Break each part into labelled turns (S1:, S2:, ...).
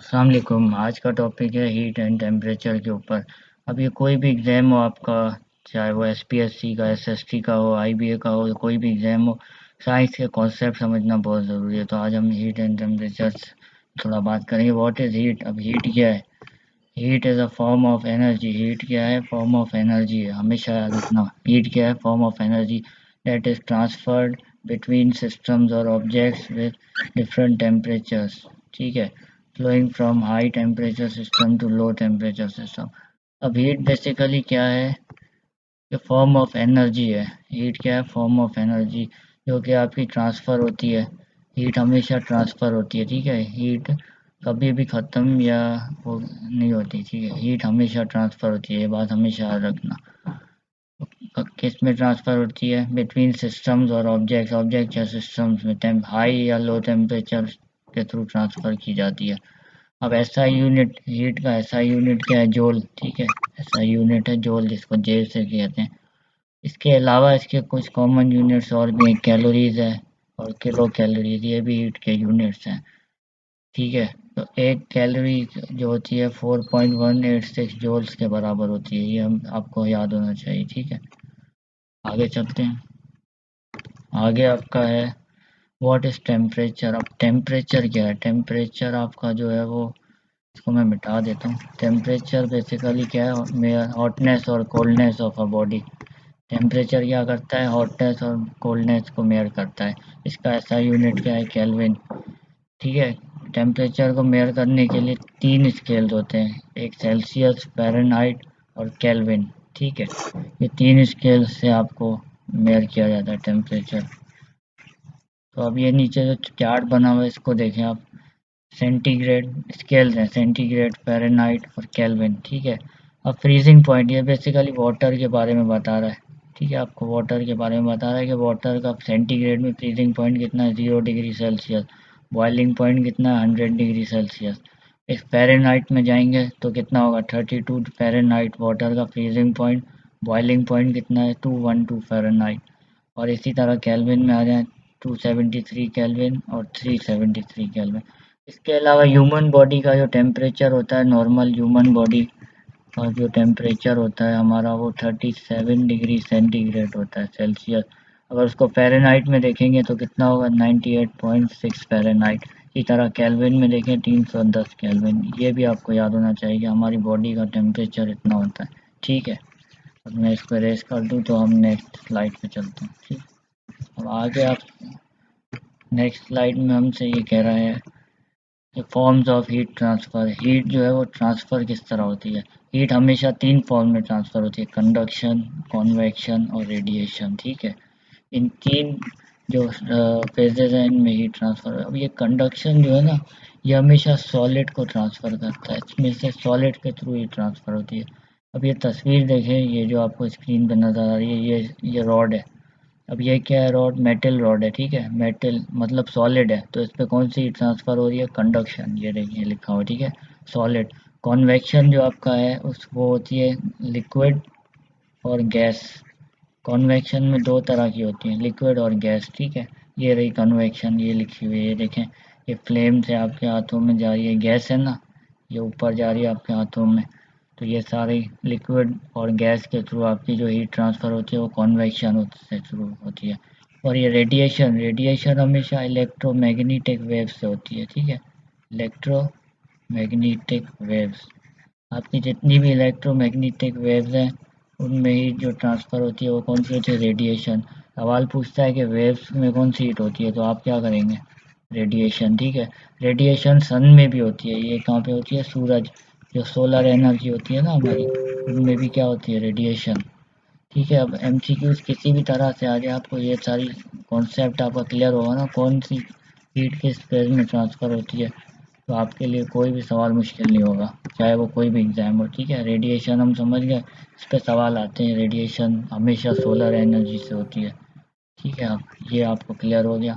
S1: अस्सलाम वालेकुम। आज का टॉपिक है हीट एंड टेम्परेचर के ऊपर। अब ये कोई भी एग्ज़ाम हो आपका, चाहे वो एसपीएससी का, एसएसटी का हो, आईबीए का हो, कोई भी एग्ज़ाम हो, साइंस के कॉन्सेप्ट समझना बहुत ज़रूरी है। तो आज हम हीट एंड टेम्परेचर थोड़ा बात करेंगे। What is heat? अब हीट क्या है? Heat is a form of energy. Heat क्या है? फॉर्म ऑफ एनर्जी है। हमेशा याद रखना, हीट क्या है? Form of energy that is transferred between systems और ऑब्जेक्ट्स विद डिफरेंट टेम्परेचर्स। ठीक है, flowing from high temperature system to low temperature system। अब हीट बेसिकली क्या है? ये फॉर्म ऑफ एनर्जी है। हीट क्या है? फॉर्म ऑफ एनर्जी जो कि आपकी ट्रांसफ़र होती है। हीट हमेशा ट्रांसफ़र होती है। ठीक है, हीट कभी भी ख़त्म या वो नहीं होती। ठीक है, हीट हमेशा ट्रांसफ़र होती है, ये बात हमेशा याद रखना। किस में ट्रांसफ़र होती है? बिटवीन सिस्टम्स और ऑब्जेक्ट्स। ऑब्जेक्ट या सिस्टम्स में हाई या लो टेम्परेचर के थ्रू ट्रांसफ़र की जाती है। अब एसआई यूनिट, हीट का एसआई यूनिट क्या है? जूल। ठीक है, एसआई यूनिट है जूल, जिसको जे से कहते हैं। इसके अलावा इसके कुछ कॉमन यूनिट्स और भी हैं। कैलोरीज है और किलो कैलोरीज, ये भी हीट के यूनिट्स हैं। ठीक है, तो एक कैलोरी जो होती है 4.186 जूल्स के बराबर होती है। ये हम आपको याद होना चाहिए। ठीक है, आगे चलते हैं। आगे आपका है व्हाट इज टेम्परेचर। अब टेम्परेचर क्या है? टेम्परेचर आपका जो है वो, इसको मैं मिटा देता हूँ। टेम्परेचर बेसिकली क्या है? हॉटनेस और coldness of a body. Temperature क्या करता है? हॉटनेस और कोल्डनेस को मेयर करता है। इसका ऐसा यूनिट क्या है? केल्विन। ठीक है, टेम्परेचर को मेयर करने के लिए 3 स्केल्स होते हैं, एक सेल्सियस, फ़ारेनहाइट और केल्विन। ठीक है, ये 3 स्केल से आपको मेयर किया जाता है टेम्परेचर। तो अब ये नीचे जो चार्ट बना हुआ है इसको देखें आप। सेंटीग्रेड स्केल्स हैं, सेंटीग्रेड, फ़ारेनहाइट और केल्विन। ठीक है, अब फ्रीजिंग पॉइंट, ये बेसिकली वाटर के बारे में बता रहा है। ठीक है, आपको वाटर के बारे में बता रहा है कि वाटर का सेंटीग्रेड में फ्रीजिंग पॉइंट कितना है? 0 डिग्री सेल्सियस। बॉइलिंग पॉइंट कितना है? 100 डिग्री सेल्सियस। इस फ़ारेनहाइट में जाएंगे तो कितना होगा? 32 फ़ारेनहाइट वाटर का फ्रीजिंग पॉइंट। बॉइलिंग पॉइंट कितना है? 212 फ़ारेनहाइट। और इसी तरह केल्विन में आ जाए, 273 केल्विन और 373 केल्विन। इसके अलावा ह्यूमन बॉडी का जो टेम्परेचर होता है, नॉर्मल ह्यूमन बॉडी का जो टेम्परेचर होता है हमारा, वो 37 डिग्री सेंटीग्रेड होता है, सेल्सियस। अगर उसको फ़ारेनहाइट में देखेंगे तो कितना होगा? 98.6 फ़ारेनहाइट। इसी तरह केल्विन में देखें 310 केल्विन। ये भी आपको याद होना चाहिए कि हमारी बॉडी का टेम्परेचर इतना होता है। ठीक है, अब मैं इसको इरेज़ कर दूँ तो हम नेक्स्ट स्लाइड पे चलते हैं। ठीक, अब आगे आप नेक्स्ट स्लाइड में हमसे ये कह रहा है कि forms of heat transfer. Heat जो है वो ट्रांसफ़र किस तरह होती है? हीट हमेशा 3 फॉर्म में ट्रांसफ़र होती है, कंडक्शन, कॉन्वेक्शन और रेडिएशन। ठीक है, इन 3 जो फेजेज़ हैं इनमें हीट ट्रांसफ़र है। अब ये कंडक्शन जो है ना, ये हमेशा सॉलिड को ट्रांसफ़र करता है, इसमें से सॉलिड के थ्रू हीट ट्रांसफ़र होती है। अब ये तस्वीर देखें, ये जो आपको स्क्रीन पर नज़र आ रही है, ये रॉड है। अब ये क्या है? रॉड, मेटल रॉड है। ठीक है, मेटल मतलब सॉलिड है, तो इस पे कौन सी ट्रांसफ़र हो रही है? कंडक्शन। ये देखिए लिखा हुआ, ठीक है, सॉलिड। कॉन्वेक्शन जो आपका है उस वो होती है लिक्विड और गैस। कॉन्वेक्शन में 2 तरह की होती हैं, लिक्विड और गैस। ठीक है, ये रही कन्वेक्शन, ये लिखी हुई है, ये देखें। ये फ्लेम से आपके हाथों में जा रही है, गैस है ना, ये ऊपर जा रही है आपके हाथों में। तो ये सारी लिक्विड और गैस के थ्रू आपकी जो हीट ट्रांसफ़र होती है वो कॉन्वेक्शन से शुरू होती है। और ये रेडिएशन, रेडिएशन हमेशा इलेक्ट्रोमैग्नेटिक वेव से होती है। ठीक है, इलेक्ट्रोमैग्नेटिक वेव्स, आपकी जितनी भी इलेक्ट्रोमैग्नेटिक वेव्स हैं उनमें हीट जो ट्रांसफ़र होती है वो कौन सी होती है? रेडिएशन। सवाल पूछता है कि वेव्स में कौन सी हीट होती है, तो आप क्या करेंगे? रेडिएशन। ठीक है, रेडिएशन सन में भी होती है। ये कहाँ पे होती है? सूरज, जो सोलर एनर्जी होती है ना हमारी, उनमें भी क्या होती है? रेडिएशन। ठीक है, अब एमसीक्यूज किसी भी तरह से आ जाए, आपको ये सारी कॉन्सेप्ट आपका क्लियर होगा ना, कौन सी हीट किस फेज में ट्रांसफ़र होती है, तो आपके लिए कोई भी सवाल मुश्किल नहीं होगा, चाहे वो कोई भी एग्ज़ाम हो। ठीक है, रेडिएशन हम समझ गए, इस पे सवाल आते हैं। रेडिएशन हमेशा सोलर एनर्जी से होती है। ठीक है, अब ये आपको क्लियर हो गया।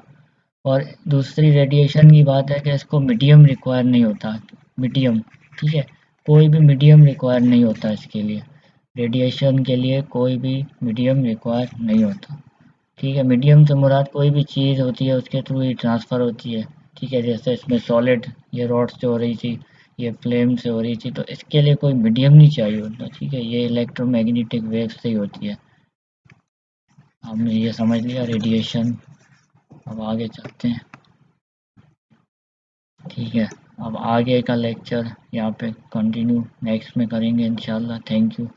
S1: और दूसरी रेडिएशन की बात है कि इसको मीडियम रिक्वायर नहीं होता, मीडियम। ठीक है, कोई भी मीडियम रिक्वायर नहीं होता इसके लिए, रेडिएशन के लिए कोई भी मीडियम रिक्वायर नहीं होता। ठीक है, मीडियम से मुराद कोई भी चीज़ होती है उसके थ्रू ही ट्रांसफ़र होती है। ठीक है, जैसे इसमें सॉलिड, ये रॉड्स जो हो रही थी, ये फ्लेम से हो रही थी, तो इसके लिए कोई मीडियम नहीं चाहिए होता, ठीक है, ये इलेक्ट्रोमैग्नेटिक वेव से ही होती है। हमने ये समझ लिया रेडिएशन। अब आगे चलते हैं, ठीक है। अब आगे का लेक्चर यहाँ पे कंटिन्यू नेक्स्ट में करेंगे इंशाल्लाह। Thank you.